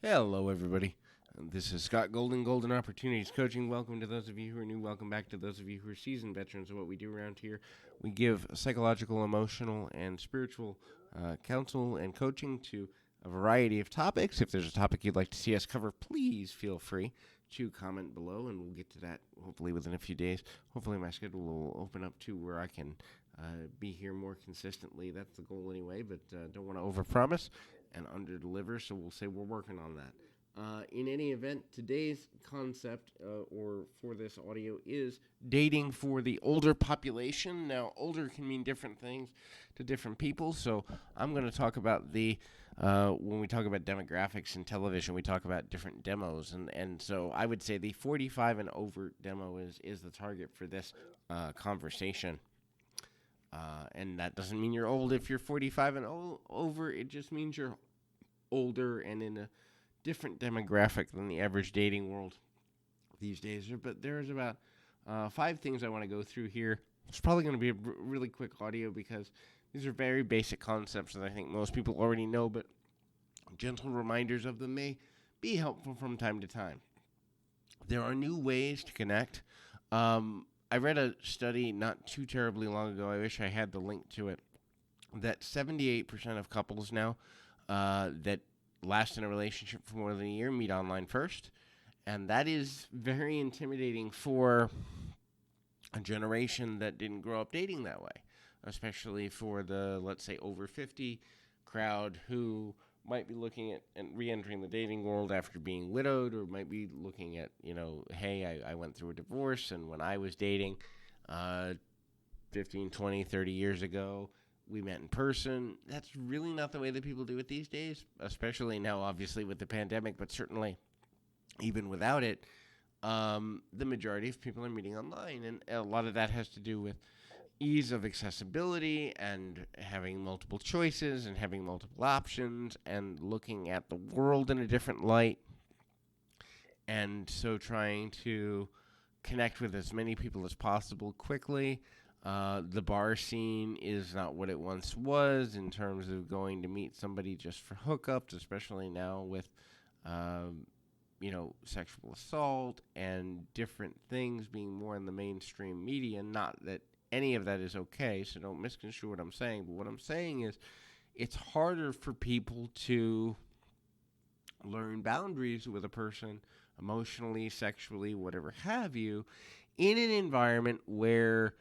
Hello, everybody. This is Scott Golden, Golden Opportunities Coaching. Welcome to those of you who are new. Welcome back to those of you who are seasoned veterans of what we do around here. We give psychological, emotional, and spiritual counsel and coaching to a variety of topics. If there's a topic you'd like to see us cover, please feel free to comment below, and we'll get to that hopefully within a few days. Hopefully my schedule will open up to where I can be here more consistently. That's the goal anyway, but don't want to overpromise and under-deliver, so we'll say we're working on that. In any event, today's concept, or for this audio, is dating for the older population. Now, older can mean different things to different people, so I'm going to talk about when we talk about demographics in television, we talk about different demos, and so I would say the 45 and over demo is the target for this conversation. And that doesn't mean you're old if you're 45 and over. It just means you're older and in a different demographic than the average dating world these days. But there's about 5 things I want to go through here. It's probably going to be a really quick audio because these are very basic concepts that I think most people already know, but gentle reminders of them may be helpful from time to time. There are new ways to connect. I read a study not too terribly long ago, I wish I had the link to it, that 78% of couples now that last in a relationship for more than a year meet online first. And that is very intimidating for a generation that didn't grow up dating that way, especially for the, let's say, over 50 crowd who might be looking at and re-entering the dating world after being widowed, or might be looking at, hey, I went through a divorce, and when I was dating 15, 20, 30 years ago, we met in person. That's really not the way that people do it these days, especially now, obviously, with the pandemic, but certainly even without it, the majority of people are meeting online, and a lot of that has to do with ease of accessibility and having multiple choices and having multiple options and looking at the world in a different light. And so trying to connect with as many people as possible quickly. The bar scene is not what it once was in terms of going to meet somebody just for hookups, especially now with, sexual assault and different things being more in the mainstream media. Not that any of that is okay, so don't misconstrue what I'm saying. But what I'm saying is it's harder for people to learn boundaries with a person emotionally, sexually, whatever have you, in an environment where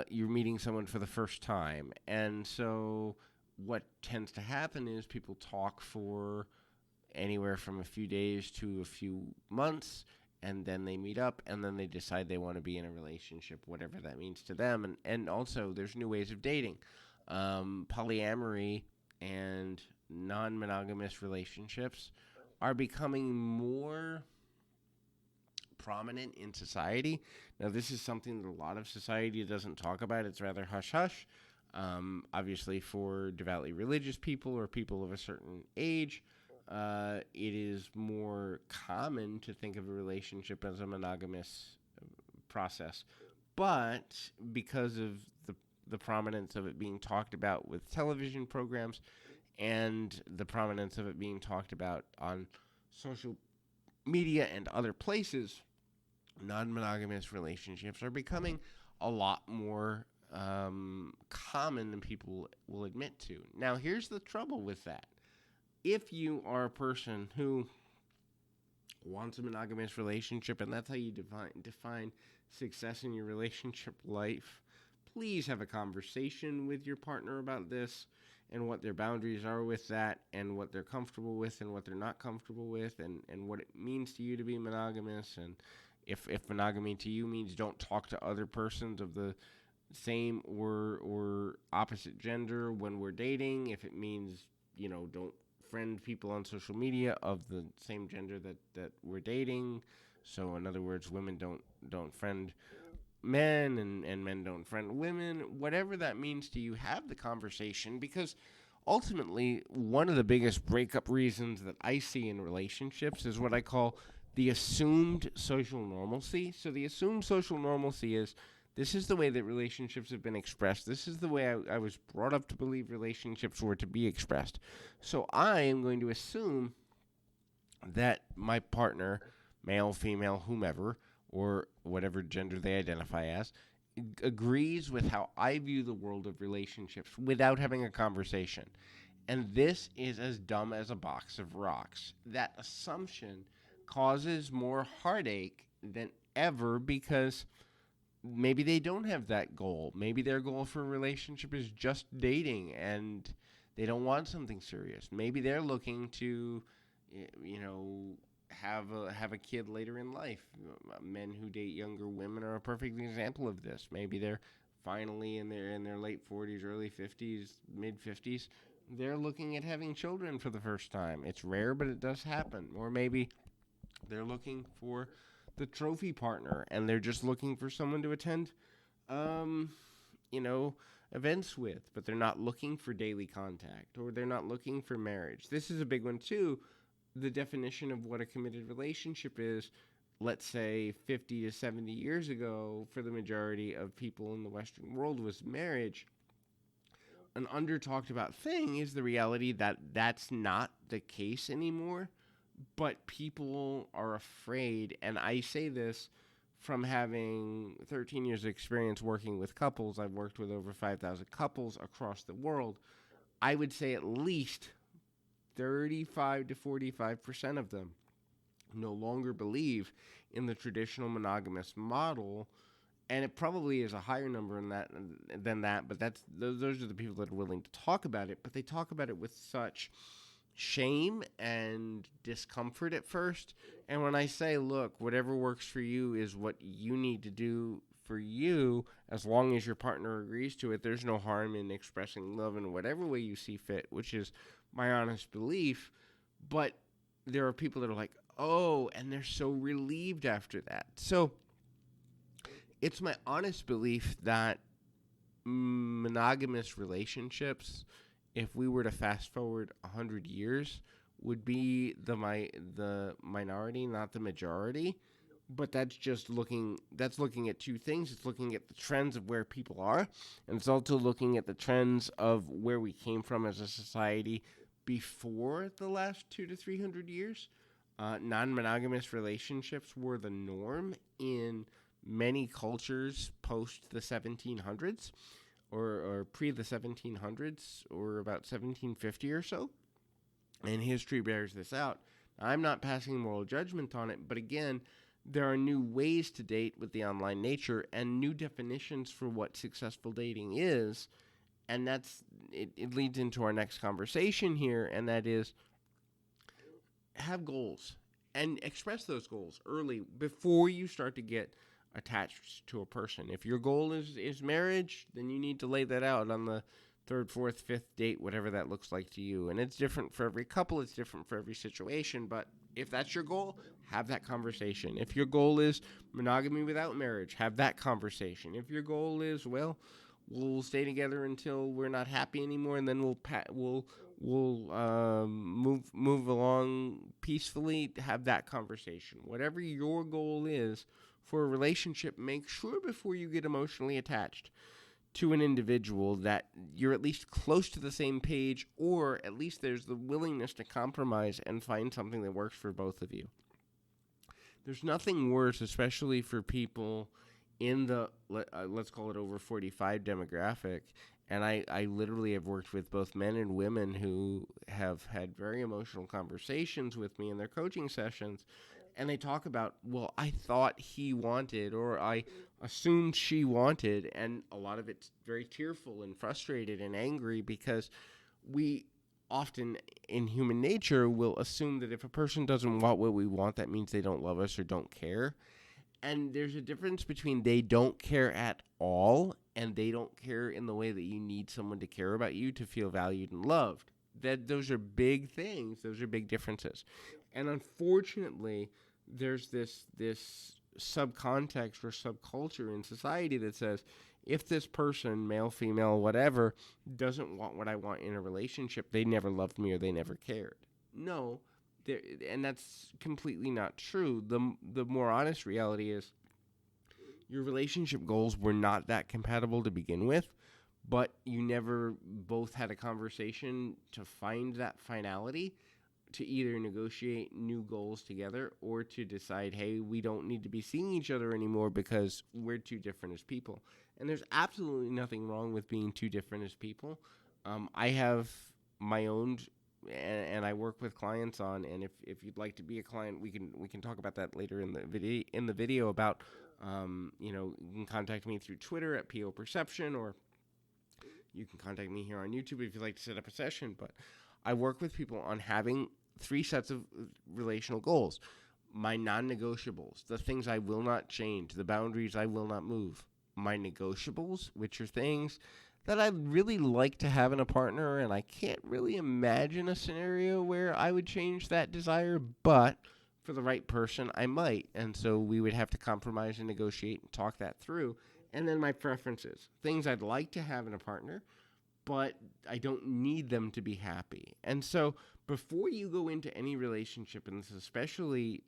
you're meeting someone for the first time. And so what tends to happen is people talk for anywhere from a few days to a few months, and then they meet up, and then they decide they want to be in a relationship, whatever that means to them. And also, there's new ways of dating. Polyamory and non-monogamous relationships are becoming more prominent in society. Now, this is something that a lot of society doesn't talk about. It's rather hush-hush. Obviously, for devoutly religious people or people of a certain age, it is more common to think of a relationship as a monogamous process. But because of the prominence of it being talked about with television programs and the prominence of it being talked about on social media and other places, non-monogamous relationships are becoming a lot more common than people will admit to. Now, here's the trouble with that. If you are a person who wants a monogamous relationship, and that's how you define success in your relationship life, please have a conversation with your partner about this and what their boundaries are with that and what they're comfortable with and what they're not comfortable with, and what it means to you to be monogamous. And if monogamy to you means don't talk to other persons of the same or opposite gender when we're dating, if it means, don't friend people on social media of the same gender that we're dating. So in other words, women don't friend men and men don't friend women. Whatever that means to you, have the conversation, because ultimately one of the biggest breakup reasons that I see in relationships is what I call the assumed social normalcy. So the assumed social normalcy is, this is the way that relationships have been expressed. This is the way I was brought up to believe relationships were to be expressed. So I am going to assume that my partner, male, female, whomever, or whatever gender they identify as, agrees with how I view the world of relationships without having a conversation. And this is as dumb as a box of rocks. That assumption causes more heartache than ever because maybe they don't have that goal. Maybe their goal for a relationship is just dating and they don't want something serious. Maybe they're looking to, have a kid later in life. Men who date younger women are a perfect example of this. Maybe they're finally in their late 40s, early 50s, mid 50s. They're looking at having children for the first time. It's rare, but it does happen. Or maybe they're looking for the trophy partner and they're just looking for someone to attend um, events with, but they're not looking for daily contact or they're not looking for marriage. This is a big one too. The definition of what a committed relationship is, let's say 50 to 70 years ago, for the majority of people in the Western world, was marriage. An under talked about thing is the reality that that's not the case anymore, but people are afraid, and I say this from having 13 years of experience working with couples. I've worked with over 5,000 couples across the world. I would say at least 35 to 45% of them no longer believe in the traditional monogamous model, and it probably is a higher number than that. But those are the people that are willing to talk about it. But they talk about it with such shame and discomfort at first. And when I say, look, whatever works for you is what you need to do for you, as long as your partner agrees to it, there's no harm in expressing love in whatever way you see fit, which is my honest belief. But there are people that are like, oh, and they're so relieved after that. So it's my honest belief that monogamous relationships, if we were to fast forward 100 years, would be the minority, not the majority. But that's looking at two things. It's looking at the trends of where people are, and it's also looking at the trends of where we came from as a society before the last 200 to 300 years. Non-monogamous relationships were the norm in many cultures post the 1700s or pre the 1700s or about 1750 or so. And history bears this out. I'm not passing moral judgment on it, but again, there are new ways to date with the online nature and new definitions for what successful dating is. And it leads into our next conversation here, and that is have goals and express those goals early before you start to get attached to a person. If your goal is marriage, then you need to lay that out on the third, fourth, fifth date, whatever that looks like to you. And it's different for every couple. It's different for every situation. But if that's your goal, have that conversation. If your goal is monogamy without marriage, have that conversation. If your goal is, well, we'll stay together until we're not happy anymore, and then we'll move along peacefully, have that conversation. Whatever your goal is for a relationship, make sure before you get emotionally attached to an individual that you're at least close to the same page, or at least there's the willingness to compromise and find something that works for both of you. There's nothing worse, especially for people in the, let's call it over 45 demographic, and I literally have worked with both men and women who have had very emotional conversations with me in their coaching sessions, and they talk about, well, I thought he wanted, or I assumed she wanted, and a lot of it's very tearful and frustrated and angry because we often in human nature will assume that if a person doesn't want what we want, that means they don't love us or don't care. And there's a difference between they don't care at all and they don't care in the way that you need someone to care about you to feel valued and loved. Those are big things. Those are big differences. And unfortunately, there's this subcontext or subculture in society that says, if this person, male, female, whatever, doesn't want what I want in a relationship, they never loved me or they never cared. No, and that's completely not true. The more honest reality is your relationship goals were not that compatible to begin with, but you never both had a conversation to find that finality. to either negotiate new goals together or to decide, hey, we don't need to be seeing each other anymore because we're too different as people. And there's absolutely nothing wrong with being too different as people. I have my own, and I work with clients on. And if you'd like to be a client, we can talk about that later in the video about, you can contact me through Twitter at PO Perception, or you can contact me here on YouTube if you'd like to set up a session. But I work with people on having 3 sets of relational goals. My non-negotiables, the things I will not change, the boundaries I will not move. My negotiables, which are things that I'd really like to have in a partner, and I can't really imagine a scenario where I would change that desire, but for the right person, I might. And so we would have to compromise and negotiate and talk that through. And then my preferences, things I'd like to have in a partner, but I don't need them to be happy. And so before you go into any relationship, and this especially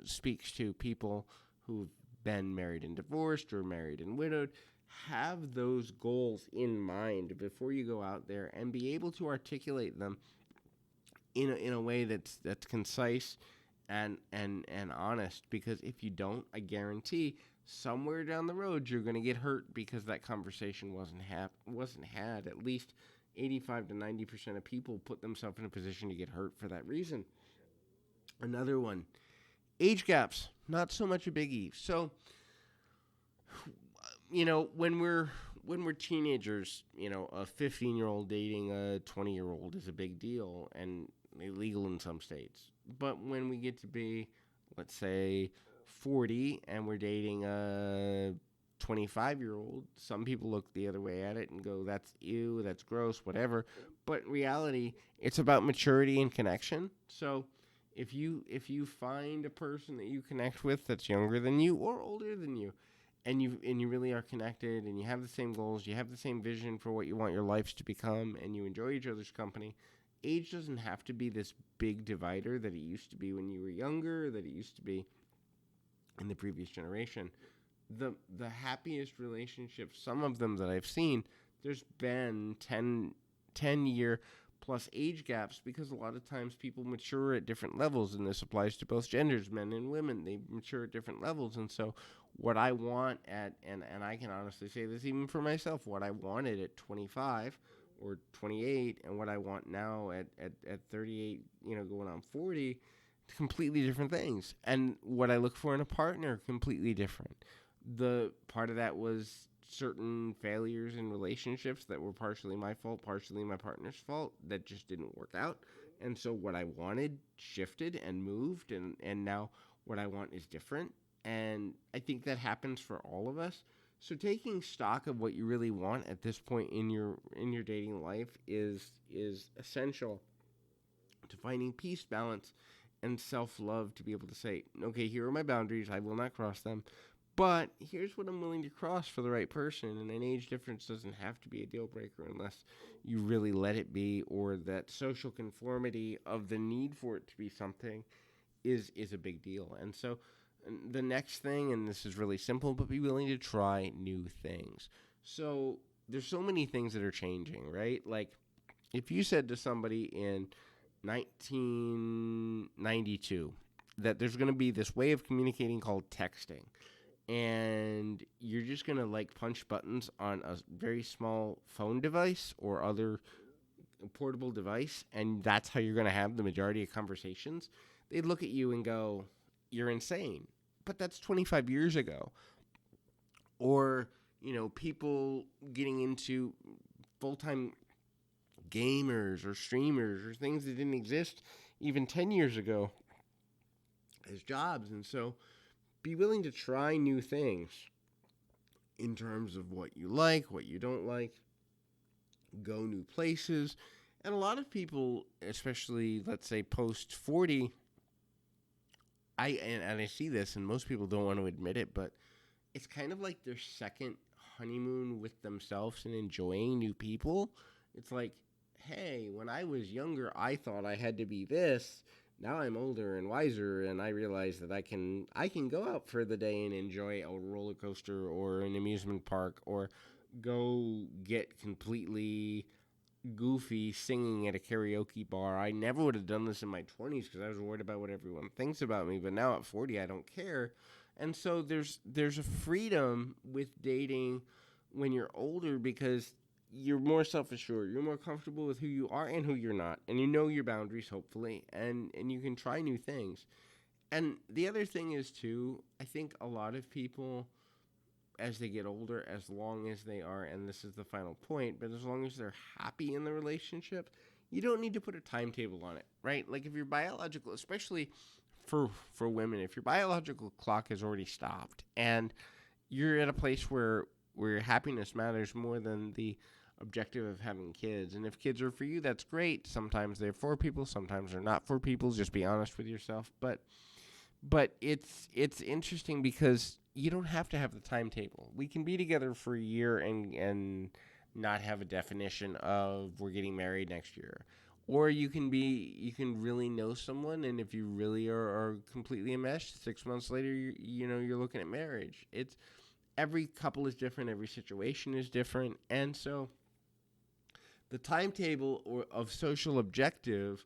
speaks to people who've been married and divorced or married and widowed, have those goals in mind before you go out there and be able to articulate them in a way that's concise and honest. Because if you don't, I guarantee somewhere down the road you're going to get hurt because that conversation wasn't had. At least 85 to 90% of people put themselves in a position to get hurt for that reason. Another one, age gaps, not so much a biggie. So, when we're teenagers, a 15-year-old dating a 20-year-old is a big deal and illegal in some states. But when we get to be, let's say, 40 and we're dating a 25-year-old, some people look the other way at it and go, that's ew, that's gross, whatever. But in reality, it's about maturity and connection. So if you find a person that you connect with that's younger than you or older than you, and you really are connected, and you have the same goals, you have the same vision for what you want your lives to become, and you enjoy each other's company, age doesn't have to be this big divider that it used to be when you were younger, that it used to be in the previous generation. The happiest relationships, some of them that I've seen, there's been 10-year plus age gaps, because a lot of times people mature at different levels, and this applies to both genders, men and women. They mature at different levels. And so what I want and I can honestly say this even for myself, what I wanted at 25 or 28 and what I want now at 38, going on 40, completely different things. And what I look for in a partner, completely different. The part of that was certain failures in relationships that were partially my fault, partially my partner's fault, that just didn't work out. And so what I wanted shifted and moved, and now what I want is different. And I think that happens for all of us. So taking stock of what you really want at this point in your dating life is essential to finding peace, balance, and self-love, to be able to say, okay, here are my boundaries, I will not cross them, but here's what I'm willing to cross for the right person. And an age difference doesn't have to be a deal breaker unless you really let it be, or that social conformity of the need for it to be something is a big deal. And so the next thing, and this is really simple, but be willing to try new things. So there's so many things that are changing, right? Like if you said to somebody in 1992 that there's going to be this way of communicating called texting, and you're just going to punch buttons on a very small phone device or other portable device, and that's how you're going to have the majority of conversations, they'd look at you and go, you're insane. But that's 25 years ago. Or, people getting into full-time gamers or streamers or things that didn't exist even 10 years ago as jobs. And so be willing to try new things in terms of what you like, what you don't like, go new places. And a lot of people, especially, let's say, post 40, I see this, and most people don't want to admit it, but it's kind of like their second honeymoon with themselves and enjoying new people. It's like, hey, when I was younger, I thought I had to be this. Now I'm older and wiser, and I realize that I can go out for the day and enjoy a roller coaster or an amusement park, or go get completely goofy singing at a karaoke bar. I never would have done this in my 20s because I was worried about what everyone thinks about me. But now at 40, I don't care. And so there's a freedom with dating when you're older because you're more self-assured. You're more comfortable with who you are and who you're not. And you know your boundaries, hopefully. And you can try new things. And the other thing is, too, I think a lot of people, as they get older, as long as they are, and this is the final point, but as long as they're happy in the relationship, you don't need to put a timetable on it, right? Like if your biological, especially for women, if your biological clock has already stopped and you're at a place where your happiness matters more than the objective of having kids, and if kids are for you, that's great. Sometimes they're for people, sometimes they're not for people. Just be honest with yourself. But it's interesting because you don't have to have the timetable. We can be together for a year and not have a definition of we're getting married next year. Or you can really know someone, and if you really are completely enmeshed, 6 months later, you're looking at marriage. It's every couple is different, every situation is different, and so the timetable of social objective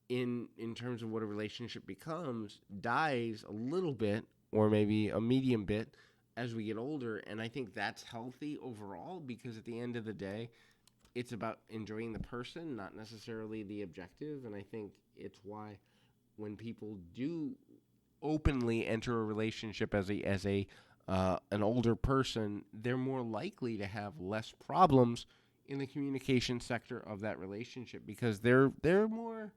in terms of what a relationship becomes dies a little bit, or maybe a medium bit, as we get older, and I think that's healthy overall because at the end of the day, it's about enjoying the person, not necessarily the objective. And I think it's why when people do openly enter a relationship as an older person, they're more likely to have less problems in the communication sector of that relationship because they're more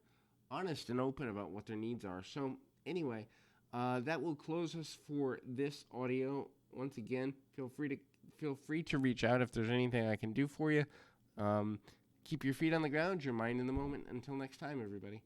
honest and open about what their needs are. So anyway, that will close us for this audio. Once again, feel free to reach out if there's anything I can do for you. Keep your feet on the ground, your mind in the moment. Until next time, everybody.